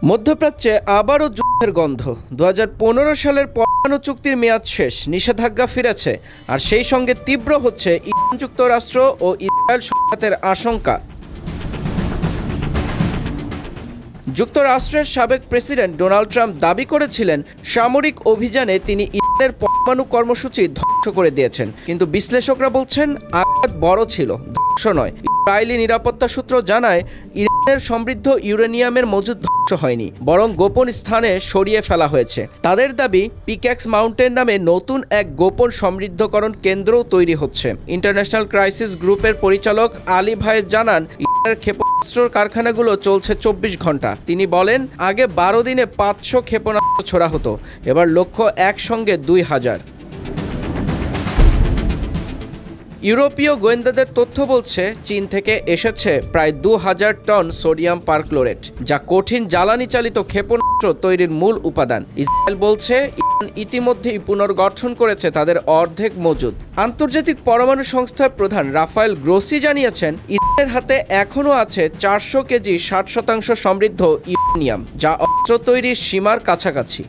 মধ্যপ্রাচ্যে আবারও যুদ্ধের গন্ধ। 2015 সালের পরমাণু চুক্তির মেয়াদ শেষ, নিষেধাজ্ঞা ফিরেছে, আর সেই সঙ্গে তীব্র হচ্ছে ইরান, যুক্তরাষ্ট্র ও ইসরায়েল সংঘাতের আশঙ্কা। যুক্তরাষ্ট্রের সাবেক প্রেসিডেন্ট ডোনাল্ড ট্রাম্প দাবি করেছিলেন সামরিক অভিযানে তিনি ইরানের পরমাণু কর্মসূচি ধ্বংস করে দিয়েছেন, কিন্তু বিশ্লেষকরা বলছেন আঘাত বড় ছিল, ধ্বংস নয়। ইসরায়েলি নিরাপত্তা সূত্র জানায় ইরানের সমৃদ্ধ ইউরেনিয়ামের মজুদ ধ্বংস হয়নি, বরং গোপন স্থানে সরিয়ে ফেলা হয়েছে। তাদের দাবি পিক্যাক্স মাউন্টেন নামে নতুন এক গোপন সমৃদ্ধকরণ কেন্দ্রও তৈরি হচ্ছে। ইন্টারন্যাশনাল ক্রাইসিস গ্রুপের পরিচালক আলী ভাইয়েদ জানান ইরানের ক্ষেপণাস্ত্র কারখানাগুলো চলছে 24 ঘন্টা। তিনি বলেন, আগে 12 দিনে 500 ক্ষেপণাস্ত্র ছোড়া হতো, এবার লক্ষ্য একসঙ্গে 2000। ইউরোপীয় গোয়েন্দাদের তথ্য বলছে চীন থেকে এসেছে প্রায় 2000 টন সোডিয়াম পারক্লোরেট, যা কঠিন জ্বালানি চালিত ক্ষেপণাস্ত্র তৈরির মূল উপাদান। ইসরায়েল বলছে ইরান ইতিমধ্যেই পুনর্গঠন করেছে তাদের অর্ধেক মজুদ। আন্তর্জাতিক পরমাণু সংস্থার প্রধান রাফায়েল গ্রোসি জানিয়েছেন ইরানের হাতে এখনও আছে 400 কেজি 60% সমৃদ্ধ ইউরেনিয়াম, যা অস্ত্র তৈরির সীমার কাছাকাছি।